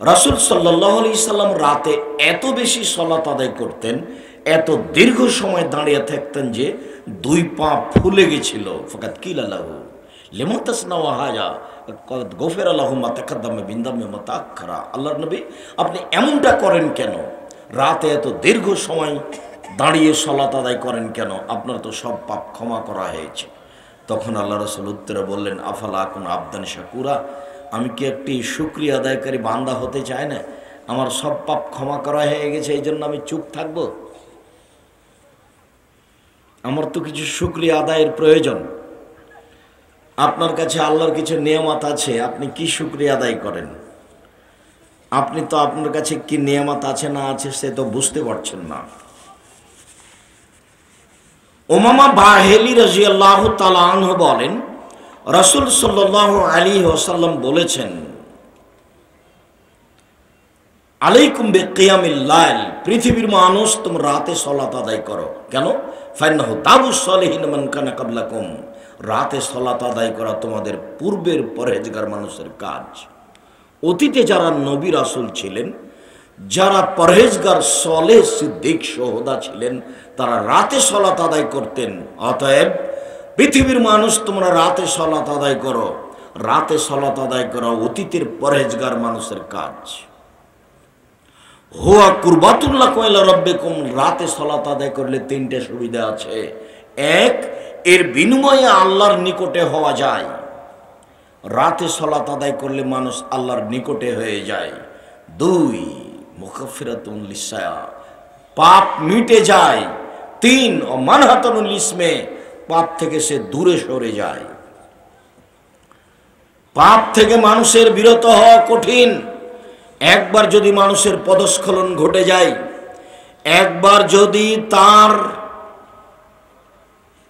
রাসূল সাল্লাল্লাহু আলাইহি সাল্লাম রাতে এত বেশি সালাত আদায় করতেন, এত দীর্ঘ সময় দাঁড়িয়ে থাকতেন যে দুই পা ফুলে গেছিল। ফাকাত কিলা লাহু লিমা তাসনাউ হাযা ক্বাদ গফিরা লাহু মা তাকাদ্দামা মিন যামবি ওয়া মা তাআখারা। আল্লাহর নবী, আপনি এমনটা করেন কেন? রাতে এত দীর্ঘ সময় দাঁড়িয়ে সালাত আদায় করেন কেন? আপনার তো সব পাপ ক্ষমা করা হয়েছে। তখন আল্লাহ রাসূল উত্তরে বললেন, আফালা আকুনু আবদান শাকুরা, আমি কি একটি শুকরিয়া আদায়কারী বান্দা হতে চাই না? আমার সব পাপ ক্ষমা করা হয়ে গেছে, এই জন্য আমি চুপ থাকব? আমার তো কিছু শুকরিয়া আদায়ের প্রয়োজন। আপনার কাছে আল্লাহর কিছু নিয়ামত আছে, আপনি কি শুকরিয়া আদায় করেন? আপনি তো আপনার কাছে কি নিয়ামত আছে না আছে সে তো বুঝতে পারছেন না। উমামা বাহেলি রাদিয়াল্লাহু তাআলা আনহু বলেন, রাসূল সাল্লাল্লাহু আলাইহি ওয়াসাল্লাম বলেছেন, আলাইকুম বিকিয়ামিল লাইল, পৃথিবীর মানুষ তোমরা রাতে সালাত আদায় করো। কেন? ফাইন্নাহু দাবুস সালিহিন মান কানা ক্বাবলাকুম, রাতে সালাত আদায় করা তোমাদের পূর্বের পরহেজগার মানুষের কাজ। অতীতে যারা নবী রাসূল ছিলেন, যারা পরহেজগার সালেহ সিদ্দিক শুহাদা ছিলেন, তারা রাতে সালাত আদায় করতেন। অতএব পৃথিবীর মানুষ তোমরা রাতে সালাত আদায় করো। রাতে সালাত আদায় করা অতীতের পরহেজগার মানুষের কাজ। হুয়া কুরবাতুল্লাহ ইলা রাব্বিকুম, রাতে সালাত আদায় করলে তিনটে সুবিধা আছে। এক, এর বিনিময়ে আল্লাহর নিকটে হওয়া যায়। রাতে সালাত আদায় করলে মানুষ আল্লাহর নিকটে হয়ে যায়। দুই, মুকাফফিরাতুন লিসায়া, পাপ মিটে যায়। তিন, ও মানহাতুল ইসমে, পাপ থেকে সে দূরে সরে যায়। পাপ থেকে মানুষের বিরত হওয়া কঠিন। একবার যদি মানুষের পদস্খলন ঘটে যায়, একবার যদি তার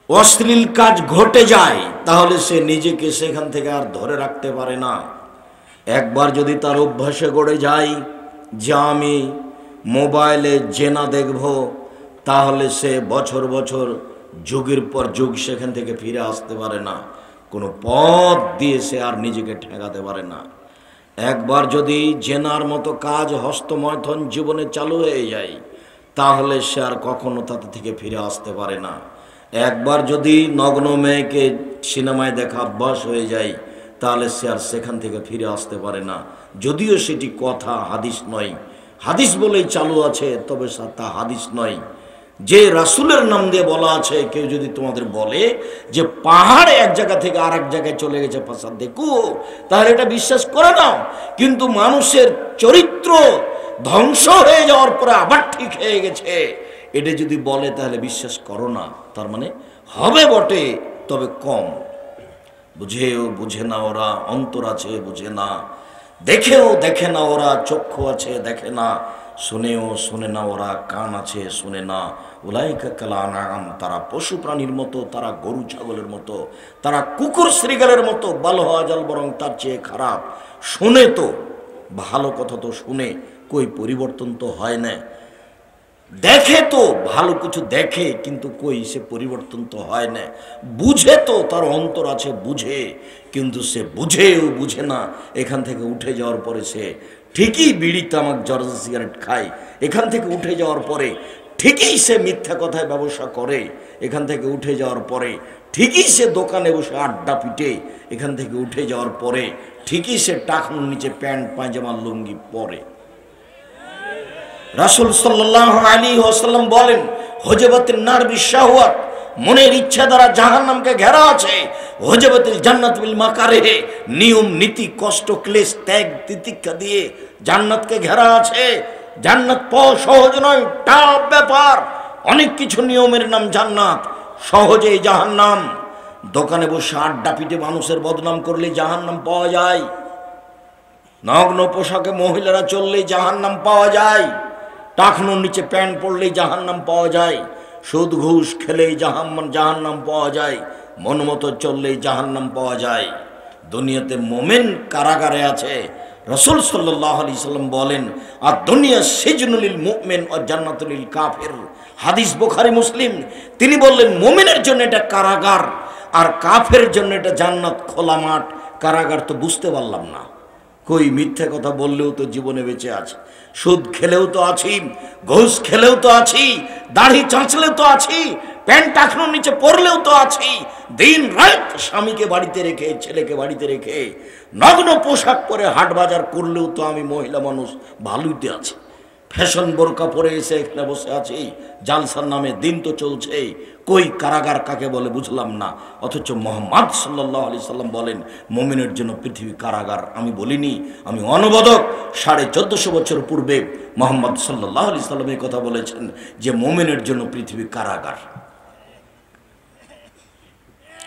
অশ্লীল কাজ ঘটে যায়, তাহলে সে নিজেকে সেখান থেকে আর ধরে রাখতে পারে না। একবার যদি তার অভ্যাসে গড়ে যায় যে আমি মোবাইলে জেনা দেখব, তাহলে সে বছর বছর যুগের পর যুগ সেখান থেকে ফিরে আসতে পারে না। কোনো পথ দিয়ে সে আর নিজেকে ঠেকাতে পারে না। একবার যদি জেনার মতো কাজ হস্তমৈথুন জীবনে চালু হয়ে যায়, তাহলে সে আর কখনো তাতে থেকে ফিরে আসতে পারে না। একবার যদি নগ্ন মেয়েকে সিনেমায় দেখা অভ্যাস হয়ে যায়, তাহলে সে আর সেখান থেকে ফিরে আসতে পারে না। যদিও সেটি কথা, হাদিস নয়। হাদিস বলেই চালু আছে, তবে তা হাদিস নয়। যে রাসূলের নাম দিয়ে বলা আছে, কেউ যদি তোমাদের বলে যে পাহাড় এক জায়গা থেকে আর এক জায়গায় চলে গেছে, ফাসাদ দেখো, তাহলে এটা বিশ্বাস করে নাও। কিন্তু মানুষের চরিত্র ধ্বংস হয়ে যাওয়ার পরে আবার ঠিক হয়ে গেছে, এটা যদি বলে তাহলে বিশ্বাস করো না। তার মানে হবে বটে, তবে কম। বুঝেও বুঝে না ওরা, অন্তর আছে বুঝে না। দেখেও দেখে না ওরা, চক্ষু আছে দেখে না। শুনেও শুনে না ওরা, কান আছে শুনে না। উলাইকা কাল আনআম, তারা পশু প্রাণীর মতো, তারা গরু ছাগলের মতো, তারা কুকুর শ্রীগালের মতো। বাল হাজাল, বরং তার চেয়ে খারাপ। শুনে তো, ভালো কথা তো শুনে, কই পরিবর্তন তো হয় না। দেখে তো, ভালো কিছু দেখে, কিন্তু কই সে পরিবর্তন তো হয় না। বুঝে তো, তার অন্তর আছে বুঝে, কিন্তু সে বুঝেও বুঝে না। এখান থেকে উঠে যাওয়ার পরে সে ঠিকই বিড়ি তামাক জর্দা সিগারেট খায়। এখান থেকে উঠে যাওয়ার পরে ঠিকই সে মিথ্যা কথায় ব্যবসা করে। এখান থেকে উঠে যাওয়ার পরে ঠিকই সে দোকানে বসে আড্ডা পিটে। এখান থেকে উঠে যাওয়ার পরে ঠিকই সে টাকনুর নিচে প্যান্ট পায়জামা লুঙ্গি পরে। রাসূল সাল্লাল্লাহু আলাইহি ওয়াসাল্লাম বলেন, হুজবাতিন নার বিশাহওয়াত, মনের ইচ্ছা দ্বারা জাহান্নামকে ঘেরা আছে। হুজবাতিল জান্নাত বিল মাকারিহ, নিয়ম নীতি কষ্ট ক্লেশ ত্যাগ তিতিক্ষা দিয়ে জান্নাতকে ঘেরা আছে। জান্নাত পাওয়া সহজ নয়, টাফ ব্যাপার। অনেক কিছু নিয়মের নাম জান্নাত, সহজেই জাহান্নাম। দোকানে বসে আড্ডা পিটে মানুষের বদনাম করলে জাহান্নাম পাওয়া যায়। নগ্ন পোশাকে মহিলারা চললেই জাহান্নাম পাওয়া যায়। টাকনুর নিচে প্যান্ট পরলেই জাহান্নাম পাওয়া যায়। সুদ ঘুষ খেলেই জাহান্নাম পাওয়া যায়। মন মতো চললেই জাহান্নাম পাওয়া যায়। দুনিয়াতে মোমেন কারাগারে আছে। রাসূল সাল্লাল্লাহু আলাইহি সাল্লাম বলেন, আর দুনিয়া সিজনুল মুমিন ও জান্নাতুল কাফির। হাদিস বুখারী মুসলিম। তিনি বললেন, মুমিনের জন্য এটা কারাগার, আর কাফের জন্য এটা জান্নাত, খোলা মাঠ। কারাগার তো বুঝতে পারলাম না। কই মিথ্যে কথা বললেও তো জীবনে বেঁচে আছে, সুদ খেলেও তো আছি, ঘুষ খেলেও তো আছি, দাড়ি চাঁচলেও তো আছি, প্যান্ট টাকনোর নিচে পড়লেও তো আছি, দিন রাত স্বামীকে বাড়িতে রেখে ছেলেকে বাড়িতে রেখে নগ্ন পোশাক পরে হাট বাজার করলেও তো আমি মহিলা মানুষ ভালোইতে আছি। ফ্যাশন বোরকা পরে এসে এখানে বসে আছি, জালসার নামে দিন তো চলছে। কই কারাগার কাকে বলে বুঝলাম না, অথচ মুহাম্মদ সাল্লাল্লাহু আলাইহি সাল্লাম বলেন মুমিনের জন্য পৃথিবী কারাগার। আমি বলিনি, আমি অনবদক 1450 বছর পূর্বে মুহাম্মদ সাল্লাল্লাহু আলাইহি সাল্লাম এই কথা বলেছেন যে মুমিনের জন্য পৃথিবী কারাগার।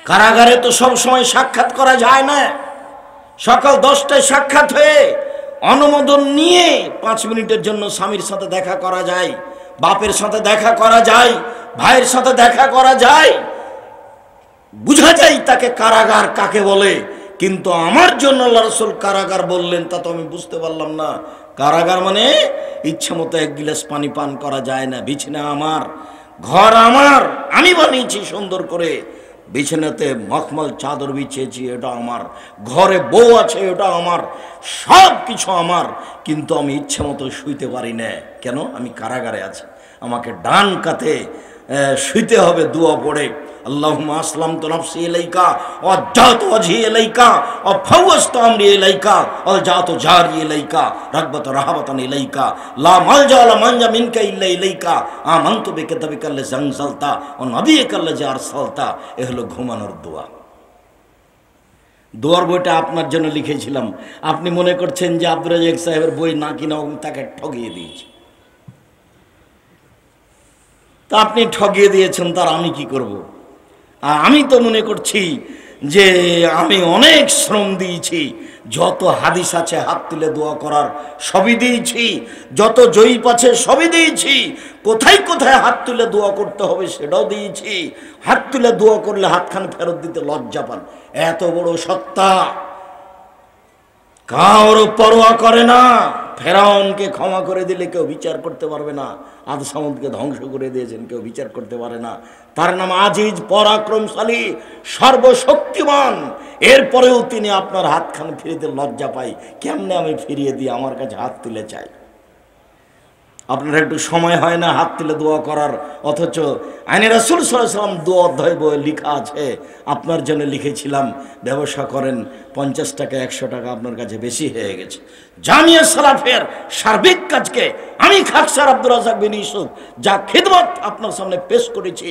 কারাগারে তো সব সময় সাক্ষাৎ করা যায় না। সকাল 10টায় সাক্ষাৎ হয়ে অনুমোদন নিয়ে 5 মিনিটের জন্য স্বামীর সাথে দেখা করা যায়, বাপের সাথে দেখা করা যায়, ভাইয়ের সাথে দেখা করা যায়, বুঝা যায় তাকে কারাগার কাকে বলে। কিন্তু আমার জন্য আল্লাহ রাসূল কারাগার বললেন, তা তো আমি বুঝতে পারলাম না। কারাগার মানে ইচ্ছা মতো 1 গিলাস পানি পান করা যায় না, বিছানা আমার, ঘর আমার, আমি বানিয়েছি সুন্দর করে, বিছানাতে মখমল চাদর বিছিয়েছি, এটা আমার, ঘরে বউ আছে, এটা আমার, সব কিছু আমার, কিন্তু আমি ইচ্ছে মতো শুইতে পারি না। কেন? আমি কারাগারে আছি। আমাকে ডান কাতে শুইতে হবে দোয়া পড়ে, আল্লাহুম্মা আসলামতু নাফসি ইলাইকা ওয়া ওয়াজ্জাহতু ওয়াজহি ইলাইকা ওয়া ফাওয়াজতু আমরি ইলাইকা ওয়া আলজাতু জারি ইলাইকা রাগবাতান রাহাবাতান ইলাইকা লা মালজা ওয়া লা মানজা মিনকা ইল্লা ইলাইকা আমানতু বিকিতাবিকা আল্লাযী আনজালতা ওয়া নাবিয়্যিকা আল্লাযী আরসালতা। এ হলো ঘুমানোর দোয়া। দোয়ার বইটা আপনার জন্য লিখেছিলাম। আপনি মনে করছেন যে আব্দুর রাজ্জাক সাহেবের বই না কিনা তাকে ঠগিয়ে দিয়েছি। তা আপনি ঠগিয়ে দিয়েছেন, তার আমি কি করব? আমি তো মনে করছি যে আমি অনেক শ্রম দিয়েছি, যত হাদিস আছে হাত তুলে দোয়া করার সবই দিয়েছি, যত জয়ীপ আছে সবই দিয়েছি, কোথায় কোথায় হাত তুলে দোয়া করতে হবে সেটাও দিয়েছি। হাত তুলে দোয়া করলে হাতখান ফেরত দিতে লজ্জা পান। এত বড় সত্তা কারো পরোয়া করে না। ফেরাউনকে ক্ষমা করে দিলে কেউ বিচার করতে পারবে না, আদ সামুদকে ধ্বংস করে দিয়েছেন, কেউ বিচার করতে পারে না। তার নাম আজিজ, পরাক্রমশালী, সর্বশক্তিমান। এরপরেও তিনি আপনার হাতখান ফিরিয়ে লজ্জা পাই। কেমনে আমি ফিরিয়ে দিই? আমার কাছে হাত তুলে চাই। আপনার একটু সময় হয় না হাত তুলে দোয়া করার, অথচ আইনে রাসূল সাল্লাল্লাহু আলাইহি ওয়াসাল্লাম দোয়া অধ্যায় বইয়ে লেখা আছে। আপনার জন্য লিখেছিলাম, ব্যবসা করেন, 50 টাকা 100 টাকা আপনার কাছে বেশি হয়ে গেছে। জামিয়া সালাফের সার্বিক কাজকে আমি খাকসার আব্দুর রাজ্জাক বিন ইউসুফ যা খিদমত আপনার সামনে পেশ করেছি,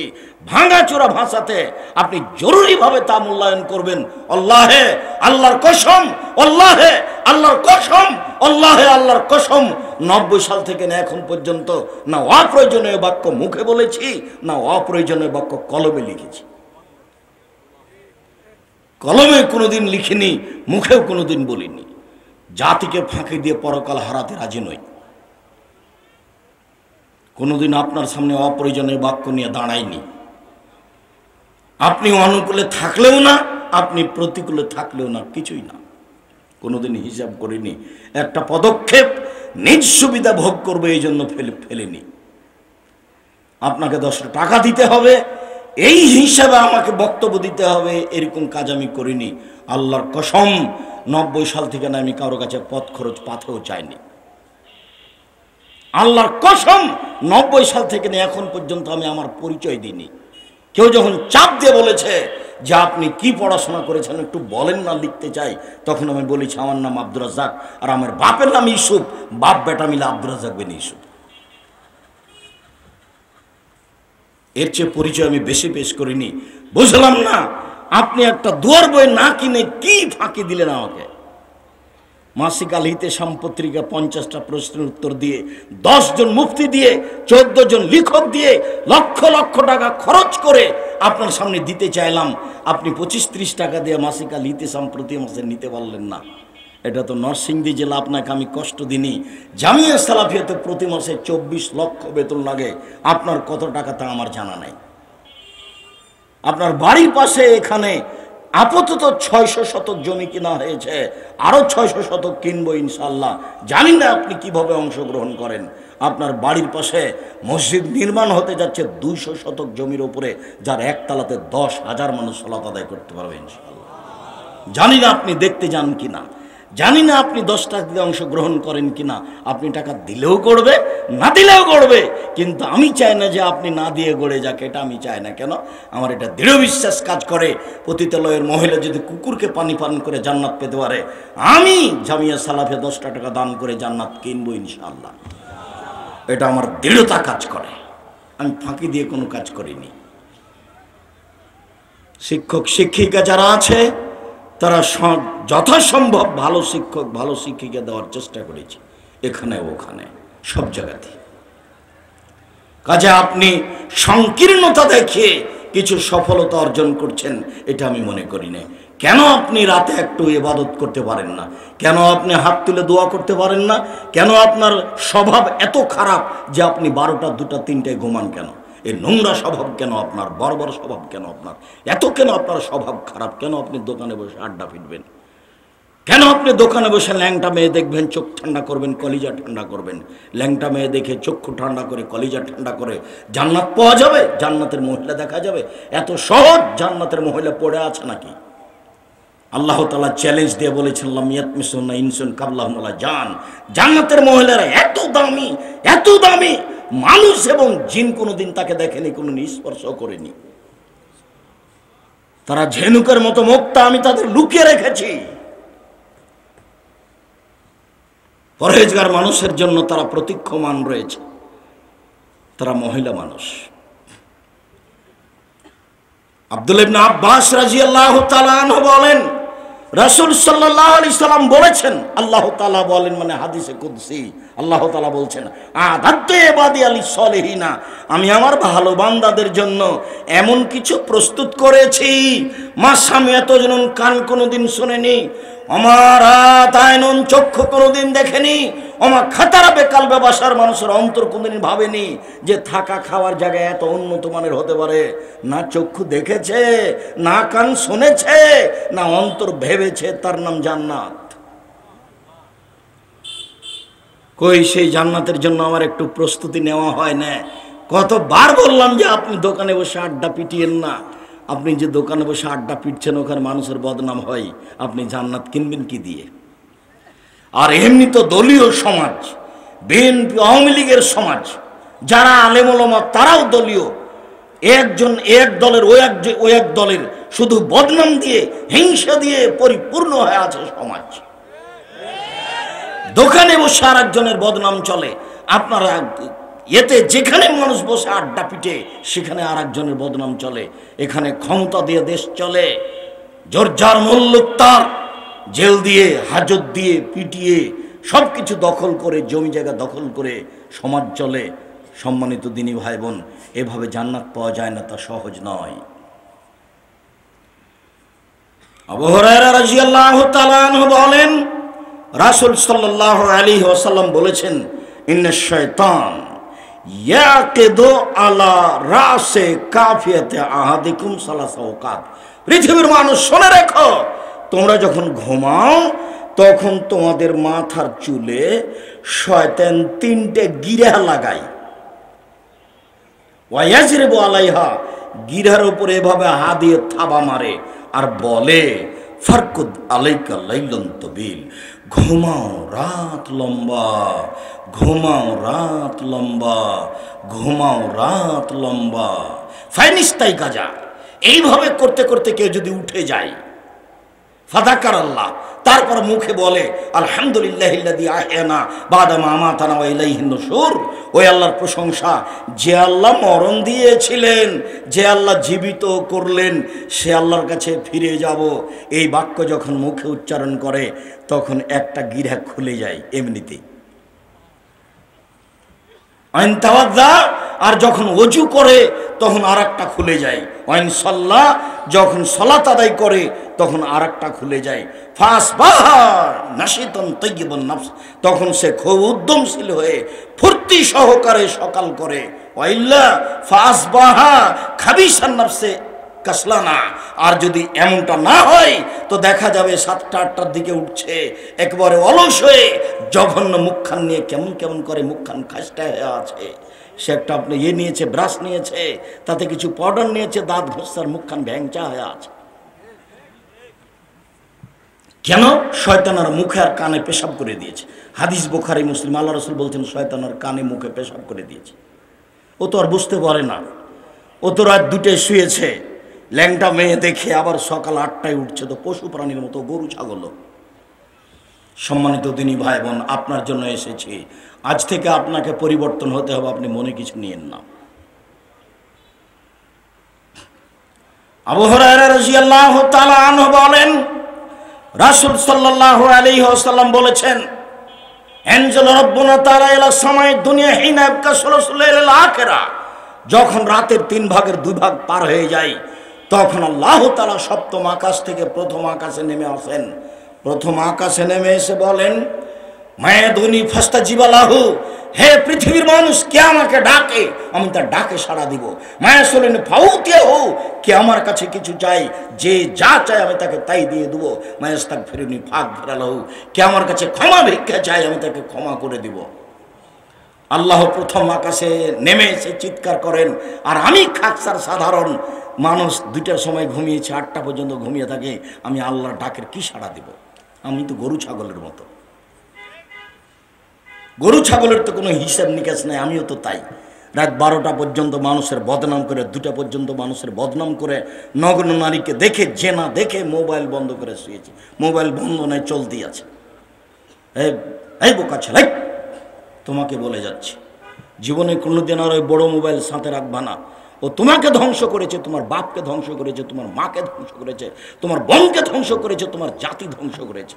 ভাঙাচোরা ভাষাতে আপনি জরুরিভাবে তা মূল্যায়ন করবেন। আল্লাহে আল্লাহর কসম, আল্লাহে আল্লাহর কসম, আল্লাহে আল্লাহর কসম, 90 সাল থেকে না এখন পর্যন্ত না অপ্রয়োজনীয় বাক্য মুখে বলেছি, না অপ্রয়োজনীয় বাক্য কলমে লিখেছি। কলমে কোনোদিন লিখিনি, মুখেও কোনোদিন বলিনি। জাতিকে ফাঁকি দিয়ে পরকাল হারাতে রাজি নই। কোনোদিন আপনার সামনে অপ্রয়োজনীয় বাক্য নিয়ে দাঁড়াইনি। আপনি অনুকূলে থাকলেও না, আপনি প্রতিকূলে থাকলেও না, কিছুই না। কোনোদিন হিসাব করিনি। একটা পদক্ষেপ নিজ সুবিধা ভোগ করবে এই জন্য ফেলেনি। আপনাকে 10 টাকা দিতে হবে এই হিসাবে আমাকে বক্তব্য দিতে হবে, এরকম কাজ আমি করিনি। আল্লাহর কসম, 90 সাল থেকে না আমি কারো কাছে পথ খরচ পাথেও চাইনি। আল্লাহর কসম, 90 সাল থেকে না এখন পর্যন্ত আমি আমার পরিচয় দিইনি। কেউ যখন চাপ দিয়ে বলেছে যে আপনি কি পড়াশোনা করেছেন একটু বলেন না, লিখতে চাই, তখন আমি বলেছি আমার নাম আব্দুর রাজ্জাক আর আমার বাপের নাম ইউসুফ, বাপ বেটা মিলে আব্দুর রাজ্জাক বিন ইউসুফ। এর চেয়ে পরিচয় আমি বেশি পেশ করিনি। বুঝলাম না আপনি একটা দুয়ার বই না কিনে কি ফাঁকি দিলেন আমাকে। মাসিক আল হিতেশাম পত্রিকা 50টা প্রশ্নের উত্তর দিয়ে, 10 জন মুফতি দিয়ে, 14 জন লেখক দিয়ে, লক্ষ লক্ষ টাকা খরচ করে আপনার সামনে দিতে চাইলাম। আপনি 25-30 টাকা দিয়ে মাসিক আল হিতেশাম প্রতি মাসে নিতে পারলেন না। এটা তো নরসিংদী জেলা, আপনাকে আমি কষ্ট দিইনি। জামিয়া সালাফিয়াতে প্রতি মাসে 24 লক্ষ বেতন লাগে। আপনার কত টাকা তা আমার জানা নাই। আপনার বাড়ির পাশে এখানে আপাতত 600 শতক জমি কিনা হয়েছে, আরো 600 শতক কিনবো ইনশাল্লাহ। জানি না আপনি কিভাবে অংশগ্রহণ করেন। আপনার বাড়ির পাশে মসজিদ নির্মাণ হতে যাচ্ছে 200 শতক জমির উপরে, যার একতলাতে 10,000 মানুষ সালাত আদায় করতে পারবে ইনশাল্লাহ। জানি না আপনি দেখতে যান কিনা। জানি না আপনি 10 টাকা দিয়ে অংশগ্রহণ করেন কিনা, আপনি টাকা দিলেও করবে না দিলেও করবে, কিন্তু আমি চাই না যে আপনি না দিয়ে গড়ে যাক, এটা আমি চাই না। কেন? আমার এটা দৃঢ় বিশ্বাস কাজ করে, পতিতালয়ের মহিলা যদি কুকুরকে পানি পান করে জান্নাত পেতে পারে, আমি জামিয়া সালাফে 10 টাকা দান করে জান্নাত কিনবো ইনশাআল্লাহ। এটা আমার দৃঢ়তা কাজ করে, আমি ফাঁকি দিয়ে কোনো কাজ করিনি। শিক্ষক শিক্ষিকা যারা আছে তারা যথাসম্ভব ভালো শিক্ষক ভালো শিক্ষিকা দেওয়ার চেষ্টা করেছি, এখানে ওখানে সব জায়গাতে। কাজে আপনি সংকীর্ণতা দেখিয়ে কিছু সফলতা অর্জন করছেন এটা আমি মনে করি না। কেন আপনি রাতে একটু ইবাদত করতে পারেন না? কেন আপনি হাত তুলে দোয়া করতে পারেন না? কেন আপনার স্বভাব এত খারাপ যে আপনি 12টা 2টা 3টায় ঘুমান? কেন এই নোংরা স্বভাব? কেন আপনার বর্বর স্বভাব? কেন আপনার এত কেন আপনার স্বভাব খারাপ? কেন আপনি দোকানে বসে আড্ডা পিটবেন? কেন আপনি দোকানে বসে ল্যাংটা মেয়ে দেখবেন, চোখ ঠান্ডা করবেন, কলিজা ঠান্ডা করবেন? ল্যাংটা মেয়ে দেখে চক্ষু ঠান্ডা করে কলিজা ঠান্ডা করে জান্নাত পাওয়া যাবে, জান্নাতের মহিলা দেখা যাবে? এত সহজ জান্নাতের মহিলা পড়ে আছে নাকি? আল্লাহ তাআলা চ্যালেঞ্জ দিয়ে বলেছেন, লাম ইয়াতমিসুন্না ইনসুন কাবলাহুম ওয়ালা জান। জান্নাতের মহিলারা এত দামি, এত দামি, মানুষ এবং জিন কোনোদিন তাকে দেখেনি, কোনোদিন স্পর্শ করেনি। তারা ঝিনুকের মতো মুক্তা, আমি তাদের লুকিয়ে রেখেছি। পরহেজগার মানুষের জন্য তারা প্রতীক্ষমান রয়েছে, তারা মহিলা মানুষ। আব্দুল্লাহ ইবনে আব্বাস রাদিয়াল্লাহু তাআলা আনহু বলেন, রাসূল সাল্লাল্লাহু আলাইহি সাল্লাম বলেছেন, আল্লাহ তাআলা বলেন, মানে হাদিসে কুদসি আল্লাহ তাআলা বলছেন, আদাতু ইবাদি আলিস সলিহিনা, আমি আমার ভালো বান্দাদের জন্য এমন কিছু প্রস্তুত করেছি, মা সামিয়াত জুনুন, কান কোনোদিন শোনেনি, আমার আতায়নুন, চক্ষু কোনোদিন দেখেনি, আমার খাতারা বেকাল ব্যবসার মানুষের অন্তর কোনোদিন ভাবেনি যে থাকা খাওয়ার জায়গায় এত উন্নত মানের হতে পারে। না চক্ষু দেখেছে, না কান শুনেছে, না অন্তর ভেবেছে তার নাম জান্নাত। কই সেই জান্নাতের জন্য আমার একটু প্রস্তুতি নেওয়া হয় না? কতবার বললাম যে আপনি দোকানে বসে আড্ডা পিটিয়েন না। আপনি যে দোকানে বসে আড্ডা পিটছেন, ওখানে মানুষের বদনাম হয়, আপনি জান্নাত কিনবেন কি দিয়ে? আর এমনি তো দলীয় সমাজ, বিএনপি আওয়ামী লীগের সমাজ, যারা আলেম ওলামা তারাও দলীয়, একজন এক দলের ওই এক দলের শুধু বদনাম দিয়ে, হিংসা দিয়ে পরিপূর্ণ হয়ে আছে সমাজ। দোকানে বসে আর একজনের বদনাম চলে, আপনারা এতে যেখানে মানুষ বসে আড্ডা পিটে সেখানে আর একজনের বদনাম চলে। এখানে ক্ষমতা দিয়ে দেশ চলে, জোরজার মূল্যক তার, জেল দিয়ে হাজত দিয়ে পিটিয়ে সব কিছু দখল করে, জমি জায়গা দখল করে সমাজ চলে। সম্মানিত দিনী ভাই বোন, এভাবে জান্নাত পাওয়া যায় না, তা সহজ নয়। আবু হুরায়রা রাদিয়াল্লাহু তাআলা আনহু বলেন, রাসূল সাল্লাল্লাহু আলাইহি ওয়াসাল্লাম বলেছেন, ইন্নাশ শাইতান ইয়াকিদু আলা রাসে কাফিয়াতে আহাদিকুম সালাসা ওয়াকাত। পৃথিবীর মানুষ শুনে রেখো, তোমরা যখন ঘুমাও তখন তোমাদের মাথার চুলে শয়তান 3টে গিরা লাগায়। ওয়ায়াজরিবু আলাইহা, গিরার উপরে এভাবে হাত দিয়ে থাবা মারে আর বলে, ফারকুদ আলাইকা লাইলান তাবিল, ঘুমাও রাত লম্বা, ঘুমাও রাত লম্বা, ঘুমাও রাত লম্বা। ফাইনিস্তাই কাজা, এইভাবে করতে করতে কেউ যদি উঠে যায়, ফাদাকার আল্লাহ, তারপর মুখে বলে আলহামদুলিল্লাহিল্লাযী আহয়ানা বাদা মা আমাতানা ওয়া ইলাইহিন নুশুর, ওই আল্লাহর প্রশংসা যে আল্লাহ মরণ দিয়েছিলেন, যে আল্লাহ জীবিত করলেন, সে আল্লাহর কাছে ফিরে যাব। এই বাক্য যখন মুখে উচ্চারণ করে তখন একটা গিরা খুলে যায় এমনিতেই। আইন তাওয়াজ্জা, আর যখন ওযু করে তখন আর একটা খুলে যায়। আইন সাল্লাহ, যখন সালাত আদায় করে তখন আর একটা খুলে যায়। ফাসবাহা নাশিতান তাইয়িবান নাফস, তখন সে খুব উদ্যমশীল হয়ে ফুর্তি সহকারে সকাল করে। ওয়াইল্লা ফাসবাহা খাবিসান নাফসে কাসলানা, আর যদি এমনটা না হয় তো দেখা যাবে 7টা 8টার দিকে উঠছে একবারে অলস হয়ে, জঘন্য মুখখান নিয়ে কেমন কেমন করে, মুখখান খাসটা হয়ে আছে। সে একটা আপনি নিয়েছে, ব্রাশ নিয়েছে, তাতে কিছু পাউডার নিয়েছে, দাঁত ঘষার, মুখখান ভ্যাংচা হয়ে আছে। কেন? শয়তানের মুখে আর কানে পেশাব করে দিয়েছে। হাদিস বুখারী মুসলিম, আল্লাহ রাসূল বলছেন শয়তানের কানে মুখে পেশাব করে দিয়েছে। ও তো আর বুঝতে পারে না, ও তো রাত 2টায় শুয়েছে, ল্যাংটা মেয়ে দেখে আবার সকাল 8টায় উঠছে, তো পশু প্রাণীর মতো, গরু ছাগল। সম্মানিত দিনী ভাই বোন, আপনার জন্য এসেছি, আজ থেকে আপনাকে পরিবর্তন হতে হবে, আপনি মনে কিছু নিয়েন না। আবু হুরায়রা রাদিয়াল্লাহু তাআলা আনহু বলেন, রাসূল সাল্লাল্লাহু আলাইহি ওয়াসাল্লাম বলেছেন, আনজালা রাব্বুনা তাআলা ইলা সামাই দুনিয়া হিনা ইয়াবকা সুলুসুল লাইলিল আখিরা, যখন রাতের 3 ভাগের 2 ভাগ পার হয়ে যায়, তখন আল্লাহ তাআলা সপ্তম আকাশ থেকে প্রথম আকাশে নেমে আসেন। প্রথম আকাশে নেমে এসে বলেন, মায়াদুনি ফাস্তাজিবা লাহু, হে পৃথিবীর মানুষ, কে আমাকে ডাকে আমি তার ডাকে সাড়া দিব। মায়াসুলিন ফাউতিয়াহু, কে আমার কাছে কিছু চাই, যে যা চায় আমি তাকে তাই দিয়ে দেবো। মায়াস্তাগফিরুনি ফাগফির লাহু, কে আমার কাছে ক্ষমা ভিক্ষা চাই আমি তাকে ক্ষমা করে দিব। আল্লাহ প্রথম আকাশে নেমে এসে চিৎকার করেন, আর আমি খাকসার সাধারণ মানুষ, 2টার সময় ঘুমিয়েছি, 8টা পর্যন্ত ঘুমিয়ে থাকে, আমি আল্লাহর ডাকের কি সাড়া দিব? আমি তো গরু ছাগলের মতো। গরু ছাগলের তো কোনো হিসাব নিকাশ নাই, আমিও তো তাই। রাত 12টা পর্যন্ত মানুষের বদনাম করে, 2টা পর্যন্ত মানুষের বদনাম করে, নগ্ন নারীকে দেখে, যে না দেখে মোবাইল বন্ধ করে শুয়েছি। মোবাইল বন্ধ নয়, চলতেই আছে। এই বোকা ছেলে, তোমাকে বলে যাচ্ছি, জীবনে কোনোদিন আর ওই বড় মোবাইল সাথে রাখবা না। ও তোমাকে ধ্বংস করেছে, তোমার বাপকে ধ্বংস করেছে, তোমার মাকে ধ্বংস করেছে, তোমার বোনকে ধ্বংস করেছে, তোমার জাতি ধ্বংস করেছে।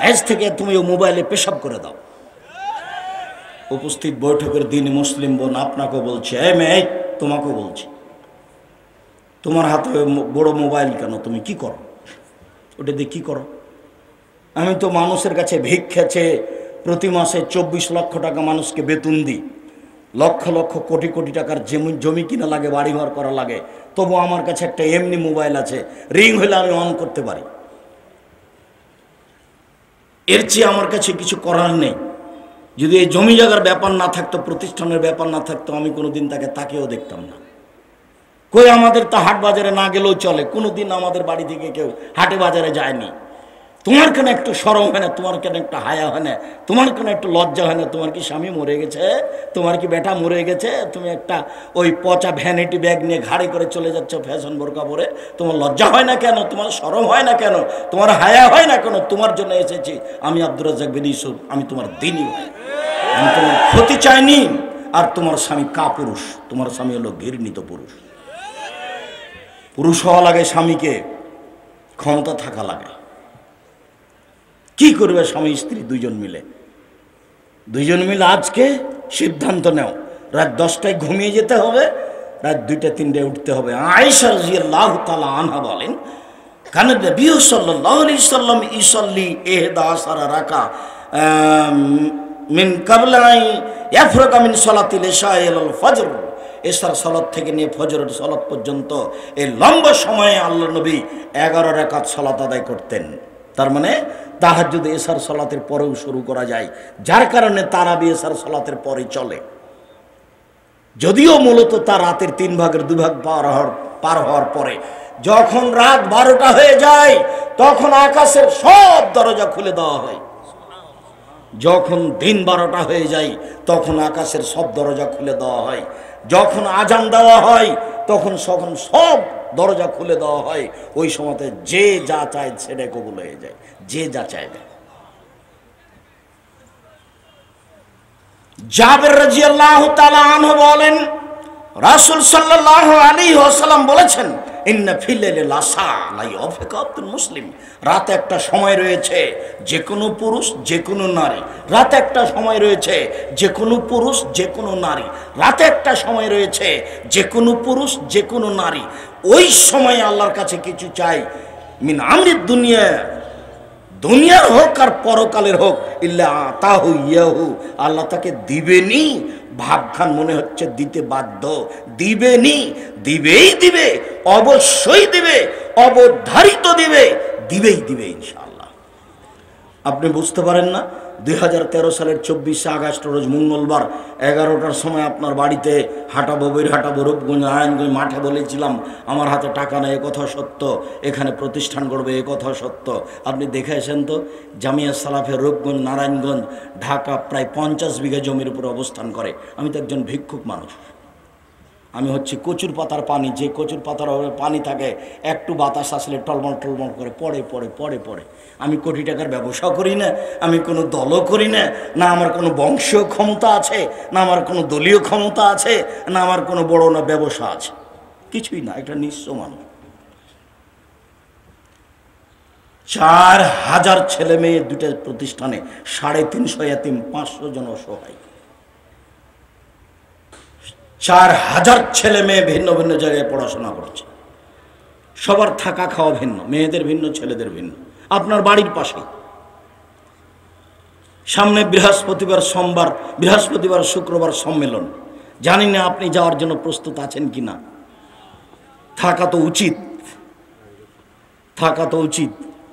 আজ থেকে তুমি ও মোবাইলে পেশাব করে দাও। উপস্থিত বৈঠকের দিন মুসলিম বোন, আপনাকেও বলছে, এই মেয়ে, তোমাকেও বলছি, তোমার হাতে বড় মোবাইল কেন? তুমি কি করো ওটা দিয়ে? কি করো? আমি তো মানুষের কাছে ভিক্ষা চেয়ে প্রতি মাসে 24 লক্ষ টাকা মানুষকে বেতন দিই, লক্ষ লক্ষ কোটি কোটি টাকার জমি কিনা লাগে, বাড়িঘর করা লাগে, তবু আমার কাছে একটা এমনি মোবাইল আছে, রিং হলে আমি অন করতে পারি। এর চেয়ে আমার কাছে কিছু করার নেই। যদি এই জমি জায়গার ব্যাপার না থাকতো, প্রতিষ্ঠানের ব্যাপার না থাকতো, আমি কোনোদিন তাকে তাকেও দেখতাম না। কই আমাদের তো হাট বাজারে না গেলেও চলে, কোনোদিন আমাদের বাড়ি থেকে কেউ হাটে বাজারে যায়নি। তোমার কেন একটু শরম হয় না? তোমার কেন একটু হায়া হয় না? তোমার কেন একটু লজ্জা হয় না? তোমার কি স্বামী মরে গেছে? তোমার কি বেটা মরে গেছে? তুমি একটা ওই পচা ভ্যানিটি ব্যাগ নিয়ে ঘাড়ে করে চলে যাচ্ছ ফ্যাশন বোরকা পরে, তোমার লজ্জা হয় না কেন? তোমার শরম হয় না কেন? তোমার হায়া হয় না কেন? তোমার জন্য এসেছি আমি, আব্দুর রাজ্জাক বিন ইউসুফ, আমি তোমার দিনী ভাই, আমি তোমার ক্ষতি চাইনি। আর তোমার স্বামী কাপুরুষ, তোমার স্বামী হলো ঘৃণিত পুরুষ। পুরুষ হওয়া লাগে স্বামীকে, ক্ষমতা থাকা লাগে। কি করবে স্বামী স্ত্রী দুইজন মিলে আজকে সিদ্ধান্ত নেও, রাত 10টায় ঘুমিয়ে যেতে হবে, রাত 2টা 3টায় উঠতে হবে। আয়েশা রাদিয়াল্লাহু তাআলা আনহা বলেন, কানা নবী সাল্লাল্লাহু আলাইহি সাল্লাম ইসাল্লি 11 রাকা মিন ক্বাবলা ইয়াফরাকা মিন সালাতিল ইশা ইলাল ফজর, এশার সালাত থেকে নিয়ে ফজরের সালাত পর্যন্ত এই লম্বা সময়ে আল্লাহ নবী 11 রাকাত সালাত আদায় করতেন। তার মানে তাহাজ্জুদ এশার সালাতের পরেও শুরু করা যায়, যার কারণে তারাবি এশার সালাতের পরে চলে। যদিও মূলত তা রাতের 3 ভাগের 2 ভাগ পার হওয়ার পরে, যখন রাত 12টা হয়ে যায় তখন আকাশের সব দরজা খুলে দেওয়া হয়। যখন দিন 12টা হয়ে যায় তখন আকাশের সব দরজা খুলে দেওয়া হয়। যখন আজান দেওয়া হয় তখন সব দরজা খুলে দেওয়া হয়। ওই সময়তে যে যা চায় সেটা কবুল হয়ে যায়, যে যা চাইবে। জাবের রাদিয়াল্লাহু তাআলা আনহু বলেন, রাসূল সাল্লাল্লাহু আলাইহি ওয়াসাল্লাম বলেছেন, ইন্না ফিল লাইলি লাসা লা ইয়াফিকু আবদুল মুসলিম, রাতে একটা সময় রয়েছে যে কোনো পুরুষ যে কোনো নারী, রাতে একটা সময় রয়েছে যে কোনো পুরুষ যে কোনো নারী, রাতে একটা সময় রয়েছে যে কোনো পুরুষ যে কোনো নারী ওই সময় আল্লাহর কাছে কিছু চাই, মিন আমরিদ দুনিয়া, দুনিয়ার হোক আর পরকালের হোক, ইল্লা আতাহু ইয়াহু, আল্লাহ তাকে দিবেনি। ভাবখান মনে হচ্ছে দিতে বাধ্য, দিবেনি, দিবেই দিবে, অবশ্যই দিবে, অবধারিত দিবে, দিবেই দিবে ইনশাআল্লাহ। আপনি বুঝতে পারেন না 2013 সালের 24শে আগস্ট রোজ মঙ্গলবার 11টার সময় আপনার বাড়িতে হাঁটাবো, হাঁটাবো রূপগঞ্জ নারায়ণগঞ্জ মাঠে বলেছিলাম আমার হাতে টাকা নেই, এ কথা সত্য, এখানে প্রতিষ্ঠান করবে এ কথা সত্য। আপনি দেখে আসেন তো, জামিয়া সালাফের রূপগঞ্জ নারায়ণগঞ্জ ঢাকা প্রায় 50 বিঘা জমির উপরে অবস্থান করে। আমি তো একজন ভিক্ষুক মানুষ, আমি হচ্ছে কচুর পাতার পানি, যে কচুর পাতার পানি থাকে একটু বাতাস আসলে টলমল টলমল করে পড়ে। আমি কোটি টাকার ব্যবসা করি না, আমি কোনো দলও করি না, না আমার কোনো বংশীয় ক্ষমতা আছে, না আমার কোনো দলীয় ক্ষমতা আছে, না আমার কোনো বড় না ব্যবসা আছে, কিছুই না, একটা নিঃস্ব মানুষ। 4000 ছেলে মেয়ে, দুটো প্রতিষ্ঠানে 350 এতিম, 500 জন অসহায়। 4000 ছেলে মেয়ে ভিন্ন ভিন্ন জায়গায় পড়াশোনা করছে, সবার থাকা খাওয়া ভিন্ন, মেয়েদের ভিন্ন ছেলেদের ভিন্ন। আপনার বাড়ির পাশে সামনে বৃহস্পতিবার শুক্রবার সম্মেলন, জানি না আপনি যাওয়ার জন্য প্রস্তুত আছেন কিনা। থাকা তো উচিত।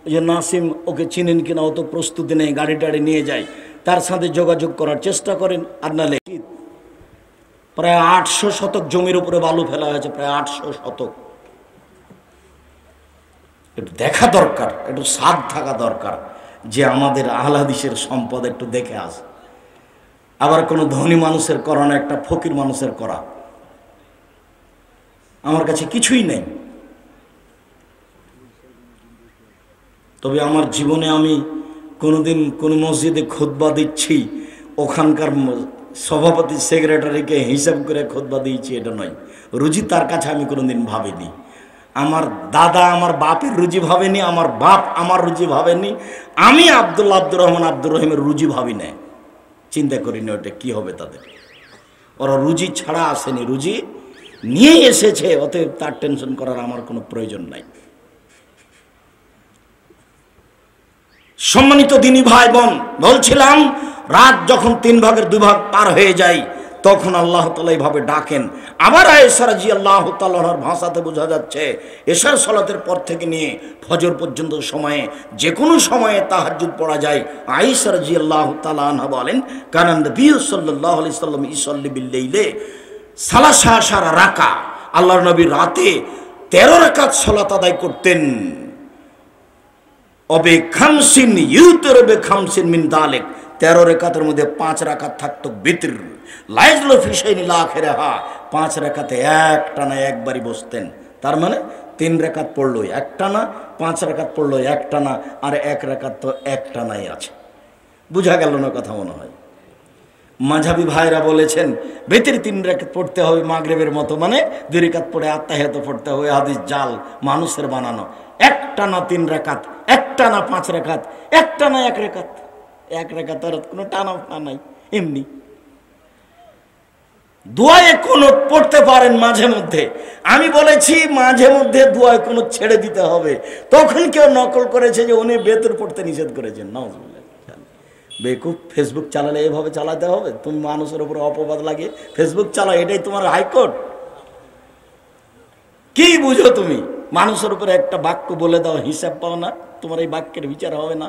ওই যে নাসিম, ওকে চিনেন কিনা, ও তো প্রস্তুতি নেই, গাড়ি টাড়ি নিয়ে যায়, তার সাথে যোগাযোগ করার চেষ্টা করেন। আর নালে প্রায় 800 শতক জমির উপরে বালু ফেলা হয়েছে, প্রায় 800 শতক। একটু দেখা দরকার, একটু সাধ থাকা দরকার যে আমাদের আহলে হাদিসের সম্পদ একটু দেখে আসে। আবার কোনো ধনী মানুষের করা না, একটা ফকির মানুষের করা। আমার কাছে কিছুই নেই, তবে আমার জীবনে আমি কোনোদিন কোনো মসজিদে খুতবা দিচ্ছি, ওখানকার সভাপতি সেক্রেটারিকে হিসাব করে খুতবা দিয়েছি, এটা নয়। রুজি তার কাছে আমি কোনোদিন ভাবিনি। আমার দাদা আমার বাপের রুজি ভাবেনি, আমার বাপ আমার রুজি ভাবেনি, আমি আব্দুর রহিমের রুজি ভাবি না, চিন্তা করিনি ওটা কি হবে তাদের। ওরা রুজি ছাড়া আসেনি, রুজি নিয়েই এসেছে, অতএব তার টেনশন করার আমার কোনো প্রয়োজন নাই। সম্মানিত দিনী ভাই বোন, বলছিলাম রাত যখন 3 ভাগের 2 ভাগ পার হয়ে যায় তখন আল্লাহ তাআলা এইভাবে ডাকেন। আবার আয়েশা রাদিয়াল্লাহু তাআলার ভাষাতে বোঝা যাচ্ছে এশার সালাতের পর থেকে নিয়ে ফজর পর্যন্ত সময়ে যে কোনো সময়ে তাহাজ্জুদ পড়া যায়। আয়েশা রাদিয়াল্লাহু তাআলা আনহা বলেন, কানান নবী সাল্লাল্লাহু আলাইহি সাল্লাম ইসাল্লি বিল লাইলে সালাসা আশারা রাকা, আল্লাহর নবী রাতে 13 রাকাত সালাত আদায় করতেন। অবে খামসিন ইউতরবে খামসিন মিন দালিক, 13 রাকাতের মধ্যে 5 রাকাত থাকতো বিতর, লাইজলু ফি শাইনিল আখিরাহা, 5 রাকাতে একটানা একবারই বসতেন। তার মানে 3 রাকাত পড়লো একটানা, 5 রাকাত পড়লো একটানা, আর 1 রাকাত তো একটানাই আছে। বুঝা গেল না কথা মনে হয়? মাঝহাবি ভাইরা বলেছেন বেতের 3 রাকাত পড়তে হবে মাগরিবের মতো, মানে 2 রাকাত পড়ে আত্তাহিয়াত পড়তে হবে। হাদিস জাল, মানুষের বানানো। একটানা 3 রাকাত, একটানা 5 রাকাত, একটানা 1 রাকাত। 1 রাকাত আর কোনো টানা নাই, এমনি দোয়ায়ে কুনুত পড়তে পারেন মাঝে মধ্যে। আমি বলেছি মাঝে মধ্যে দোয়ায়ে কুনুত ছেড়ে দিতে হবে। তখন কেউ নকল করেছে যে উনি বেতর পড়তে নিষেধ করেছেন। নাউজুবিল্লাহ। বেকুব, ফেসবুক চালালে এভাবে চালাতে হবে? তুমি মানুষের উপর অপবাদ লাগিয়ে ফেসবুক চালাও, এটাই তোমার হাইকোর্ট? কি বুঝো তুমি? মানুষের উপরে একটা বাক্য বলে দাও, হিসাব পাও না, তোমার এই বাক্যের বিচার হবে না।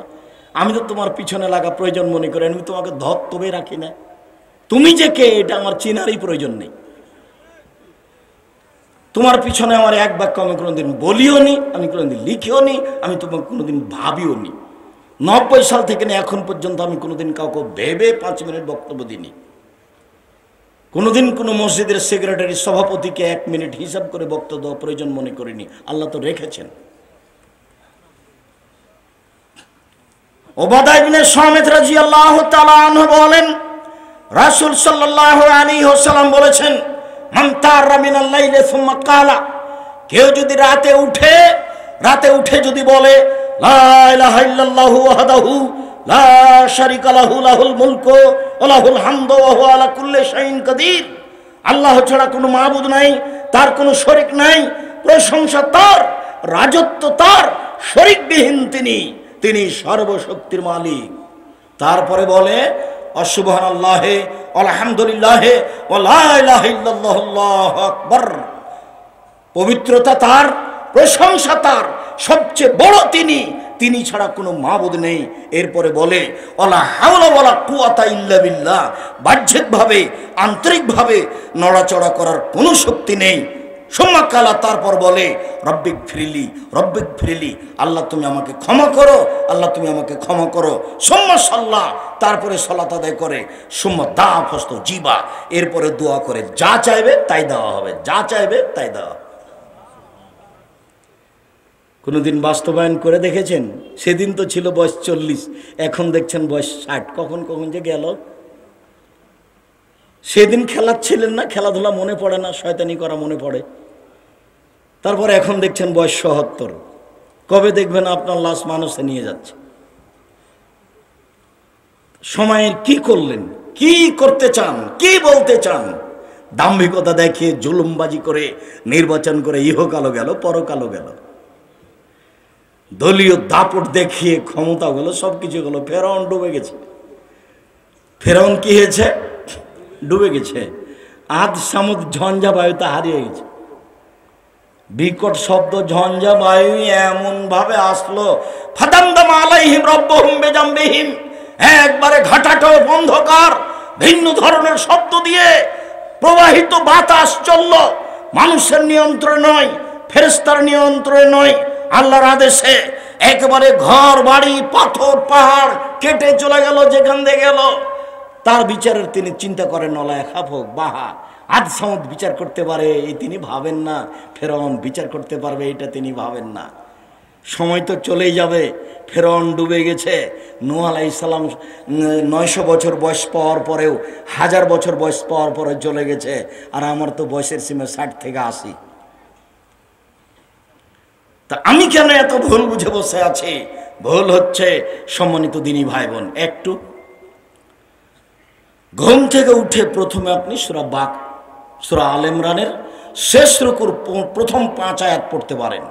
আমি তো তোমার পিছনে লাগা প্রয়োজন মনে করি, আমি তোমাকে ধত্তবে রাখি না। তুমি যে কে এটা আমার চেনারই প্রয়োজন নেই। তোমার পিছনে আমার এক বাক্য আমি কোনোদিন বলিও নি, আমি কোনোদিন লিখিও নি, আমি তোমাকে কোনোদিন ভাবিও নি। 90 সাল থেকে নিয়ে এখন পর্যন্ত আমি কোনোদিন কাউকে ভেবে 5 মিনিট বক্তব্য দিইনি। কোনোদিন কোনো মসজিদের সেক্রেটারি সভাপতিকে 1 মিনিট হিসাব করে বক্তব্য দেওয়া প্রয়োজন মনে করিনি। আল্লাহ তো রেখেছেন। উবাদা ইবনে সামিত রাদিয়াল্লাহু তাআলা আনহু বলেন, রাসূল সাল্লাল্লাহু আলাইহি ওয়াসাল্লাম বলেছেন, মান তারা মিনাল লাইলি সুম্মা ক্বালা, কেউ যদি রাতে উঠে যদি বলে লা ইলাহা ইল্লাল্লাহু ওয়াহদাহু লা শারীকা লাহু লাহুল মুলকু ওয়া লাহুল হামদু ওয়া হুয়া আলা কুল্লি শাইইন কাদির, আল্লাহ ছাড়া কোনো মাবুদ নাই, তার কোনো শরীক নাই, প্রশংসা তার, রাজত্ব তার, শরীকবিহীন তিনি সর্বশক্তির মালিক। তারপরে বলে সুবহানাল্লাহি আলহামদুলিল্লাহি ওয়া লা ইলাহা ইল্লাল্লাহু আল্লাহু আকবার, পবিত্রতা তার, প্রশংসা তার, সবচেয়ে বড় তিনি, তিনি ছাড়া কোনো মাবুদ নেই। এরপরে বলে ওয়ালা হাওলা ওয়ালা কুওয়াতা ইল্লা বিল্লাহ, বাহ্যিকভাবে আন্তরিকভাবে নড়াচড়া করার কোনো শক্তি নেই। সুম্মা কালা, তারপর বলে রব্বিক ফিরিলি, আল্লাহ তুমি আমাকে ক্ষমা করো, আল্লাহ তুমি আমাকে ক্ষমা করো। সুম্মা সাল্লাহ, তারপরে সালাত আদায় করে। সুম্মা দা ফস্ত জিবা, এরপরে দোয়া করে যা চাইবে তাই দেওয়া হবে, যা চাইবে তাই দেওয়া। কোনোদিন বাস্তবায়ন করে দেখেছেন? সেদিন তো ছিল বয়স 40, এখন দেখছেন বয়স 60। কখন যে গেল। সেদিন খেলাচ্ছিলেন না, খেলাধুলা মনে পড়ে না, শয়তানি করা মনে পড়ে। তারপর এখন দেখছেন বয়স ৭৭। কবে দেখবেন আপনার লাশ মানুষে নিয়ে যাচ্ছে। সময়ের কি করলেন, কি করতে চান, কি বলতে চান? দাম্ভিকতা দেখিয়ে জুলুমবাজি করে নির্বাচন করে ইহকালও গেল, পরকালও গেল। দলীয় দাপট দেখিয়ে ক্ষমতা গেল, সবকিছু গেল। ফেরাউন ডুবে গেছে। ফেরাউন কি হয়েছে? ডুবে গেছে। আদ সামুদ ঝঞ্ঝা বায়ুতে হারিয়ে গেছে। বিকট শব্দ ঝঞ্ঝা বায়ু এমন ভাবে আসলো, ফাদামদাম আলাইহিম রব্বুহুম বিজামবিহিম, একবারে ঘাটাটো অন্ধকার ভিন্ন ধরনের শব্দ দিয়ে প্রবাহিত বাতাস চলল। মানুষের নিয়ন্ত্রণে নয়, ফেরেশতার নিয়ন্ত্রণে নয়, আল্লাহর আদেশে একেবারে ঘর বাড়ি পাথর পাহাড় কেটে চলে গেল। যেখান দিয়ে গেল তার বিচারের তিনি চিন্তা করেন, নলায় খাফক বাহা আদ সামুদ বিচার করতে পারে এই তিনি ভাবেন না, ফেরাউন বিচার করতে পারবে এটা তিনি ভাবেন না। সময় তো চলেই যাবে, ফেরাউন ডুবে গেছে। নূহ আলাইহিস সালাম 900 বছর বয়স পাওয়ার পরেও, 1000 বছর বয়স পাওয়ার পরে চলে গেছে। আর আমার তো বয়সের সীমা 60 থেকে 80। তা আমি কেন এত ভুল বুঝে বসে আছি? ভুল হচ্ছে সম্মানিত দিনী ভাই বোন, একটু ঘুম থেকে উঠে প্রথমে আপনি সূরা আল ইমরানের শেষ রুকুর প্রথম 5 আয়াত পড়তে পারেন।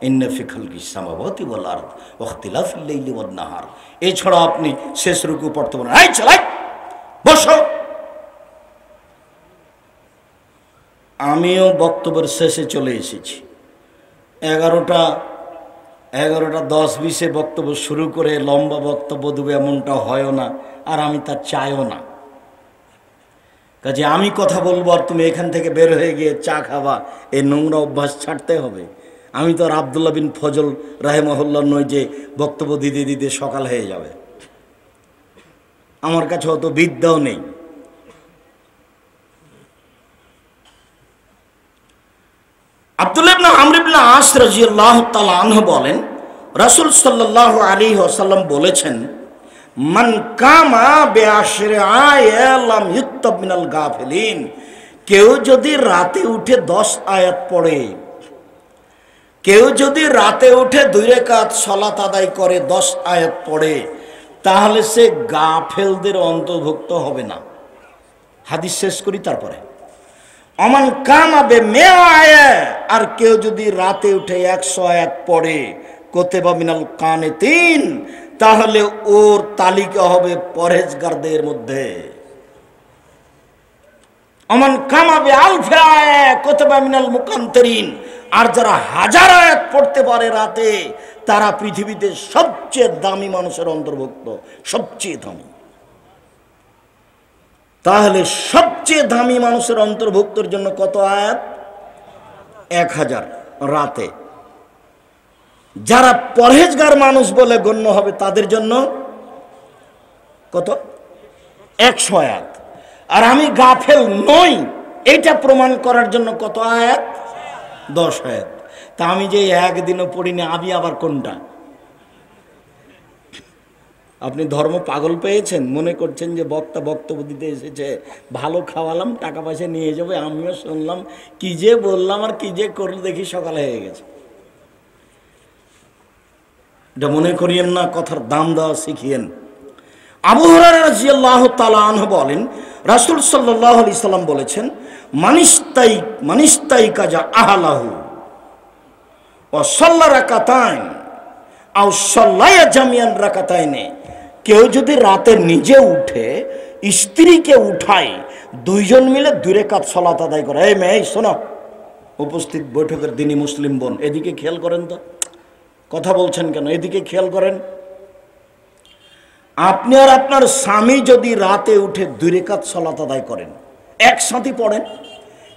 ইন্না ফি খালকিস সামাওয়াতি ওয়াল আরদ ওয়া ইখতিলাফিল লাইলি ওয়ান নাহার। এছাড়া আপনি শেষ রুকু পড়তে পারেন। এই চালাই বসো। আমিও বক্তব্যের শেষে চলে এসেছি। 11:10-20 বক্তব্য শুরু করে লম্বা বক্তব্য দেবে এমনটা হয়ও না, আর আমি তা চাইও না। কাজে আমি কথা বলবো আর তুমি এখান থেকে বের হয়ে গিয়ে চা খাবা, এই নোংরা অভ্যাস ছাড়তে হবে। আমি তো আর আব্দুল্লাহ বিন ফজল রাহিমাহুল্লাহ নই যে বক্তব্য দিতে দিতে সকাল হয়ে যাবে। আমার কাছে অত বিদ্যাও নেই। আব্দুল্লাহ ইবনে আমর ইবনে আস রাদিয়াল্লাহু তাআলা আনহু বলেন, রাসূল সাল্লাল্লাহু আলাইহি ওয়াসাল্লাম বলেছেন, মান কামা বিআশরি আয়ালাম ইউক্তাব মিনাল গাফিলিন। কেউ যদি রাতে উঠে 10 আয়াত পড়ে, কেউ যদি রাতে উঠে 2 রাকাত সালাত আদায় করে 10 আয়াত পড়ে, তাহলে সে গাফেলদের অন্তর্ভুক্ত হবে না। হাদিস শেষ করি তারপরে। অমান কামাবে মেয়া আয়া, আর কেউ যদি রাতে উঠে 100 আয়াত পড়ে কোতেবা মিনাল কানিতিন, তাহলে ওর তালিকা হবে পরহেজগারদের মধ্যে। অমান কামাবে আলফে আয়া কোতেবা মিনাল মুকান্তিরিন, আর যারা 1000 আয়াত পড়তে পারে রাতে, তারা পৃথিবীতে সবচেয়ে দামি মানুষের অন্তর্ভুক্ত, সবচেয়ে দামি। তাহলে সবচেয়ে দামি মানুষের অন্তর্ভুক্তর জন্য কত আয়াত? 1000 রাতে। যারা পরহেজগার মানুষ বলে গণ্য হবে তাদের জন্য কত? 100 আয়াত। আর আমি গাফেল নই এটা প্রমাণ করার জন্য কত আয়াত? 10 আয়াত। তা আমি যে একদিনও পড়িনি, আমি আবার কোনটা? আপনি ধর্ম পাগল পেয়েছেন, মনে করছেন যে বক্তা বক্তব্য দিতে এসেছে, ভালো খাওয়ালাম, টাকা পয়সা নিয়ে যাবে, আমিও শুনলাম, কি যে বললাম আর কি যে করল, দেখি সকালে হয়ে গেছে। এটা মনে করিয়েন না, কথার দাম দেওয়া শিখিয়েন। আবু হুরায়রা রাদিয়াল্লাহু তাআলা আনহু বলেন, রাসূল সাল্লাল্লাহু আলাইহি সাল্লাম বলেছেন, মানিস্তাই কাজা আহলাহু ওয়া সাল্লা রাকাতাইন আও সাল্লায়া জামিয়ান রাকাতাইনে। কেউ যদি রাতে নিজে উঠে স্ত্রীকে উঠায়, 2 জন মিলে 2 রাকাত সালাত আদায় করে। এই মেয়ে শোনো, উপস্থিত বৈঠকের দিনই মুসলিম বোন, এদিকে খেয়াল করেন তো, কথা বলছেন কেন? এদিকে খেয়াল করেন। আপনি আর আপনার স্বামী যদি রাতে উঠে 2 রাকাত সালাত আদায় করেন, একসাথে পড়েন,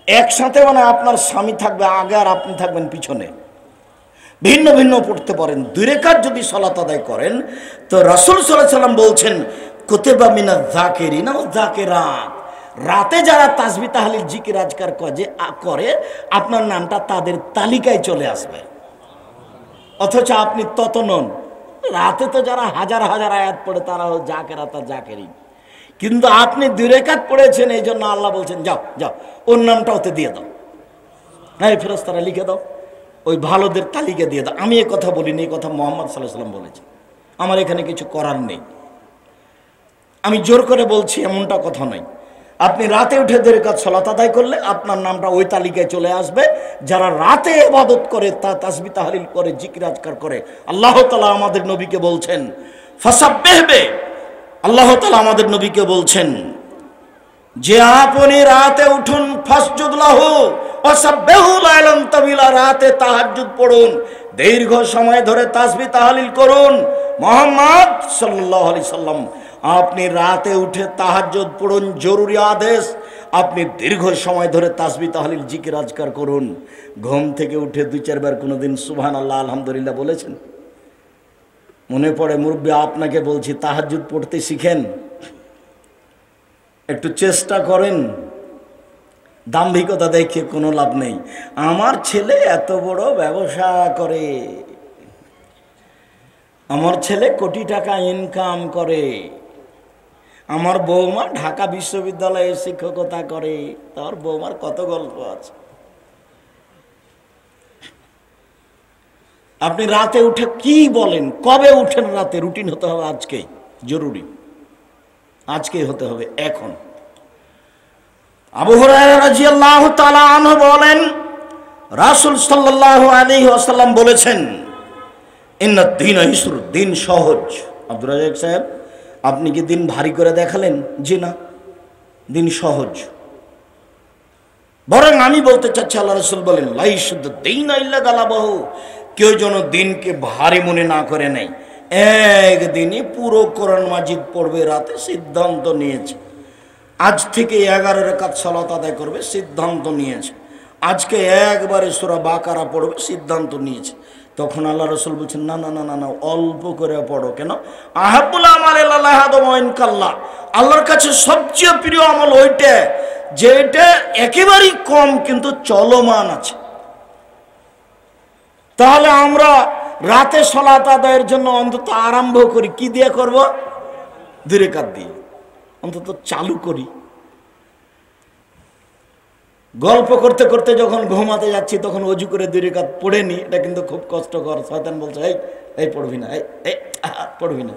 একসাথে মানে আপনার স্বামী থাকবে আগে আর আপনি থাকবেন পিছনে, ভিন্ন ভিন্ন পড়তে পারেন, 2 রাকাত যদি সালাত আদায় করেন, তো রাসূল সাল্লাল্লাহু আলাইহি সাল্লাম বলছেন কুতিবা মিনাজ যাকিরিনা ওয়াজ যাকিরাত, রাতে যারা তাসবিহ তাহলিল জিকির আজকার করে আপনার নামটা তাদের তালিকায় চলে আসবে। অথচ আপনি তত নন। রাতে তো যারা হাজার হাজার আয়াত পড়ে তারা জাকেরাত আর জাকেরিন, কিন্তু আপনি 2 রাকাত পড়েছেন, এই জন্য আল্লাহ বলছেন যাও যাও ওর নামটা ওতে দিয়ে দাও, হ্যাঁ ফেরেশতারা লিখে দাও, ওই ভালোদের তালিকা দিয়ে দাও। আমি এই কথা বলিনি, এই কথা মুহাম্মদ সাল্লাল্লাহু আলাইহি ওয়াসাল্লাম বলেছেন। আমার এখানে কিছু করার নেই, আমি জোর করে বলছি এমনটা কথা নয়। আপনি রাতে উঠে 2 রাকাত সালাত আদায় করলে আপনার নামটা ওই তালিকায় চলে আসবে যারা রাতে ইবাদত করে, তাসবিহ তাহলিল করে, জিকির আজকার করে। আল্লাহ তাআলা আমাদের নবীকে বলছেন ফাসাব্বিহ বে, আল্লাহ তাআলা আমাদের নবীকে বলছেন যে আপনি রাতে উঠুন, ফাসজুদ লাহু ওয়াসাব্বিহু লাইলান তাবিলা, রাতে তাহাজ্জুদ পড়ুন, দীর্ঘ সময় ধরে তাসবিহ তাহলিল করুন। মুহাম্মদ সাল্লাল্লাহু আলাইহি সাল্লাম আপনি রাতে উঠে তাহাজ্জুদ পড়ুন, জরুরি আদেশ। আপনি দীর্ঘ সময় ধরে তাসবিহ তাহলিল জিকির আজকার করুন। ঘুম থেকে উঠে 2-4 বার কোনোদিন সুবহানাল্লাহ আলহামদুলিল্লাহ বলেছেন? মনে পড়ে মুরব্বী আপনাকে বলছি তাহাজ্জুদ পড়তে শিখেন, একটু চেষ্টা করেন। দাম্ভিকতা দেখে কোনো লাভ নেই। আমার ছেলে এত বড় ব্যবসা করে, আমার ছেলে কোটি টাকা ইনকাম করে, আমার বৌমা ঢাকা বিশ্ববিদ্যালয়ে শিক্ষকতা করে, তার বৌমার কত গল্প আছে। আপনি রাতে উঠে কি বলেন, কবে উঠেন রাতে? রুটিন হতে হবে আজকে, জরুরি আজকেই হতে হবে এখন। আবু হুরায়রা রাদিয়াল্লাহু তাআলা আনহু বলেন রাসূল সাল্লাল্লাহু আলাইহি ওয়াসাল্লাম বলেছেন ইন্নাদ দীন ইসর, দিন সহজ। আব্দুর রাজ্জাক সাহেব আপনি কি দিন ভারী করে দেখালেন? জি না, দিন সহজ। বরং আমি বলতে চাচ্ছি আল্লাহ রাসূল বলেন লাইসুদ দীন ইল্লা গালাবাহু, কেউ যেন দিনকে ভারী মনে না করে নেয়। একদিনই পুরো কোরআন মাজিদ পড়বে, রাতে সিদ্ধান্ত নিয়েছে। আজ থেকে 11 রাকাত সালাত আদায় করবে, সিদ্ধান্ত নিয়েছে। আজকে একবারে সূরা বাকারা পড়বে, সিদ্ধান্ত নিয়েছে। তখন আল্লাহ রাসূল বলছেন না না না না না, অল্প করে পড়ো। কেন? আহাব্বুল আমাল ইলাল্লাহি আদওয়াইন কাল্লা, আল্লাহর কাছে সবচেয়ে প্রিয় আমল ওইটা যেটা একেবারেই কম কিন্তু চলমান আছে। তাহলে আমরা রাতে সালাত আদায়ের জন্য অন্তত আরম্ভ করি কি দিয়ে করব? 2 রাকাত দিয়ে অন্তত চালু করি। গল্প করতে করতে যখন ঘুমাতে যাচ্ছি তখন ওযু করে 2 রাকাত পড়ে নি, এটা কিন্তু খুব কষ্টকর। শয়তান বলছে এই পড়বি না, এই পড়বি না।